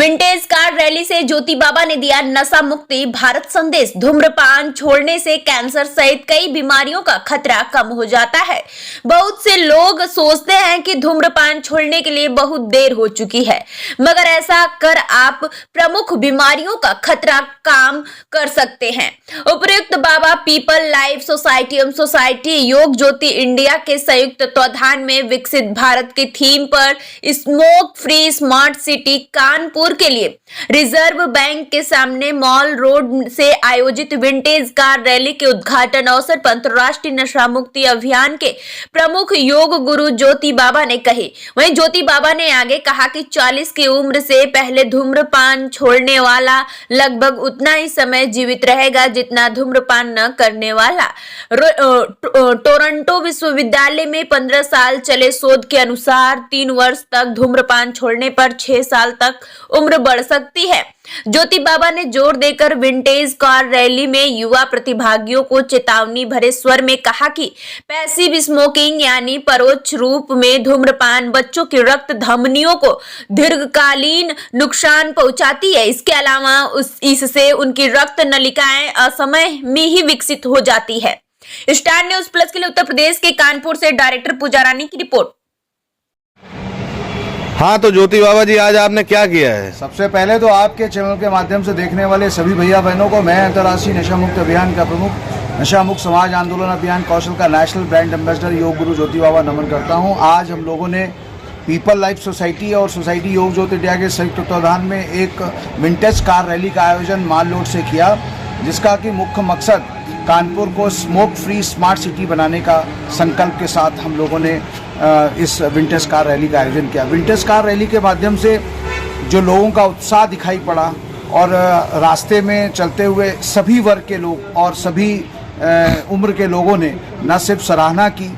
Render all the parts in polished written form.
Vintage car rally से ज्योति बाबा ने दिया नशा मुक्ति भारत संदेश। धूम्रपान छोड़ने से कैंसर सहित कई बीमारियों का खतरा कम हो जाता है। बहुत से लोग सोचते हैं कि धूम्रपान छोड़ने के लिए बहुत देर हो चुकी है, मगर ऐसा कर आप प्रमुख बीमारियों का खतरा कम कर सकते हैं। उपयुक्त बाबा पीपल लाइफ सोसाइटी एवं सोसाइटी योग ज्योति इंडिया के संयुक्त तत्वाधान में विकसित भारत की थीम पर smoke free smart city Kanpur के लिए रिजर्व बैंक के सामने मॉल रोड से आयोजित विंटेज कार रैली के उद्घाटन अवसर पर अंतर्राष्ट्रीय नशा मुक्ति अभियान के प्रमुख योग गुरु ज्योति बाबा ने कहे। वहीं ज्योति बाबा ने आगे कहा कि 40 की उम्र से पहले धूम्रपान छोड़ने वाला लगभग उतना ही समय जीवित रहेगा जितना धूम्रपान न करने वाला। टोरंटो विश्वविद्यालय में 15 साल चले शोध के अनुसार 3 वर्ष तक धूम्रपान छोड़ने पर 6 साल तक उम्र बढ़ सकती है। ज्योति बाबा ने जोर देकर विंटेज कार रैली में युवा प्रतिभागियों को चेतावनी भरे स्वर में कहा कि पैसिव स्मोकिंग यानी परोक्ष रूप में धूम्रपान बच्चों की रक्त धमनियों को दीर्घकालीन नुकसान पहुंचाती है। इसके अलावा इससे उनकी रक्त नलिकाएं असमय में ही विकसित हो जाती है। स्टार न्यूज प्लस के लिए उत्तर प्रदेश के कानपुर से डायरेक्टर पूजा रानी की रिपोर्ट। हाँ, तो ज्योति बाबा जी आज आपने क्या किया है? सबसे पहले तो आपके चैनल के माध्यम से देखने वाले सभी भैया बहनों को मैं अंतर्राष्ट्रीय नशा मुक्त अभियान का प्रमुख नशा मुक्त समाज आंदोलन अभियान कौशल का national brand ambassador yoga guru ज्योति बाबा नमन करता हूँ। आज हम लोगों ने पीपल लाइफ सोसाइटी और सोसाइटी योग ज्योति इंडिया के संयुक्त तत्वाधान में एक विंटेज कार रैली का आयोजन माल रोड से किया, जिसका कि मुख्य मकसद कानपुर को स्मोक फ्री स्मार्ट सिटी बनाने का संकल्प के साथ हम लोगों ने इस विंटेज कार रैली का आयोजन किया। विंटेज कार रैली के माध्यम से जो लोगों का उत्साह दिखाई पड़ा और रास्ते में चलते हुए सभी वर्ग के लोग और सभी उम्र के लोगों ने न सिर्फ सराहना की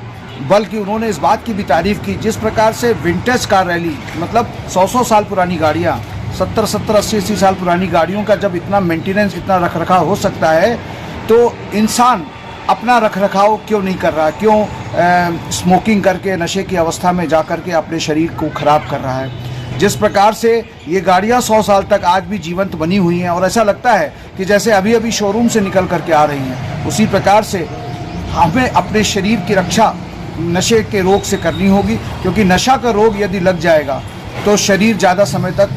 बल्कि उन्होंने इस बात की भी तारीफ़ की जिस प्रकार से विंटेज कार रैली मतलब 100 साल पुरानी गाड़ियाँ 70 80 साल पुरानी गाड़ियों का जब इतना मेंटेनेंस इतना रखरखाव हो सकता है तो इंसान अपना रखरखाव क्यों नहीं कर रहा, क्यों स्मोकिंग करके नशे की अवस्था में जा कर के अपने शरीर को ख़राब कर रहा है। जिस प्रकार से ये गाड़ियाँ 100 साल तक आज भी जीवंत बनी हुई हैं और ऐसा लगता है कि जैसे अभी अभी शोरूम से निकल करके आ रही हैं, उसी प्रकार से हमें अपने शरीर की रक्षा नशे के रोग से करनी होगी, क्योंकि नशा का रोग यदि लग जाएगा तो शरीर ज़्यादा समय तक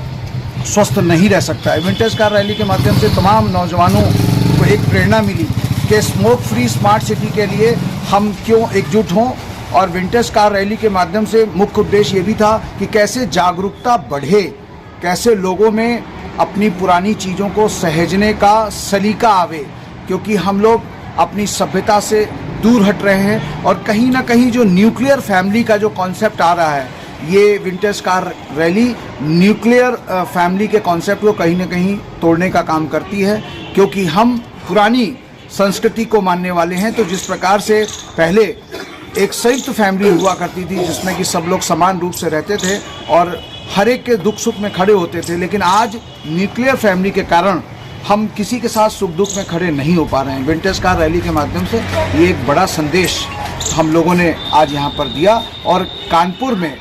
स्वस्थ नहीं रह सकता है। विंटेज कार रैली के माध्यम से तमाम नौजवानों को एक प्रेरणा मिली कि स्मोक फ्री स्मार्ट सिटी के लिए हम क्यों एकजुट हों, और विंटेज कार रैली के माध्यम से मुख्य उद्देश्य ये भी था कि कैसे जागरूकता बढ़े, कैसे लोगों में अपनी पुरानी चीज़ों को सहेजने का सलीका आवे, क्योंकि हम लोग अपनी सभ्यता से दूर हट रहे हैं और कहीं ना कहीं जो न्यूक्लियर फैमिली का जो कॉन्सेप्ट आ रहा है, ये vintage car rally nuclear family के कॉन्सेप्ट को कहीं ना कहीं तोड़ने का काम करती है, क्योंकि हम पुरानी संस्कृति को मानने वाले हैं। तो जिस प्रकार से पहले एक संयुक्त फैमिली हुआ करती थी जिसमें कि सब लोग समान रूप से रहते थे और हर एक के दुख सुख में खड़े होते थे, लेकिन आज न्यूक्लियर फैमिली के कारण हम किसी के साथ सुख दुख में खड़े नहीं हो पा रहे हैं। विंटेज कार रैली के माध्यम से ये एक बड़ा संदेश हम लोगों ने आज यहाँ पर दिया और कानपुर में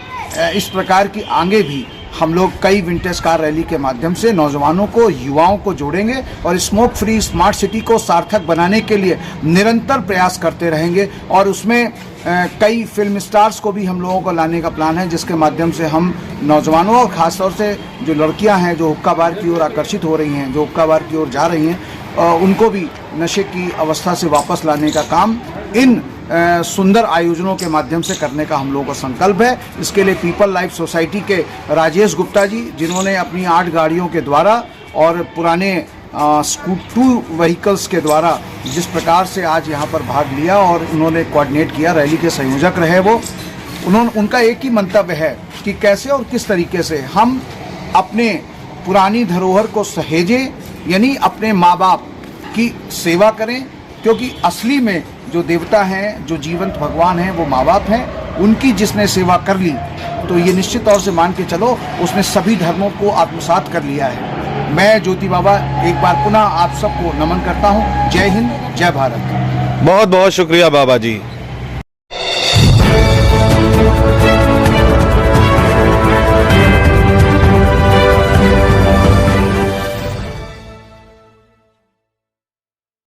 इस प्रकार की आगे भी हम लोग कई विंटेज कार रैली के माध्यम से नौजवानों को युवाओं को जोड़ेंगे और स्मोक फ्री स्मार्ट सिटी को सार्थक बनाने के लिए निरंतर प्रयास करते रहेंगे। और उसमें कई फिल्म स्टार्स को भी हम लोगों को लाने का प्लान है, जिसके माध्यम से हम नौजवानों और ख़ासतौर से जो लड़कियां हैं जो हुक्का बार की ओर आकर्षित हो रही हैं, जो हुक्का बार की ओर जा रही हैं, उनको भी नशे की अवस्था से वापस लाने का काम इन सुंदर आयोजनों के माध्यम से करने का हम लोगों का संकल्प है। इसके लिए पीपल लाइफ सोसाइटी के राजेश गुप्ता जी, जिन्होंने अपनी 8 गाड़ियों के द्वारा और पुराने स्कूटर व्हीकल्स के द्वारा जिस प्रकार से आज यहाँ पर भाग लिया और उन्होंने कोऑर्डिनेट किया, रैली के संयोजक रहे उनका एक ही मंतव्य है कि कैसे और किस तरीके से हम अपने पुरानी धरोहर को सहेजें, यानी अपने माँ बाप की सेवा करें, क्योंकि असली में जो देवता हैं, जो जीवंत भगवान हैं, वो माँ बाप हैं। उनकी जिसने सेवा कर ली तो ये निश्चित तौर से मान के चलो उसने सभी धर्मों को आत्मसात कर लिया है। मैं ज्योति बाबा एक बार पुनः आप सबको नमन करता हूँ। जय हिंद, जय भारत। बहुत बहुत शुक्रिया बाबा जी।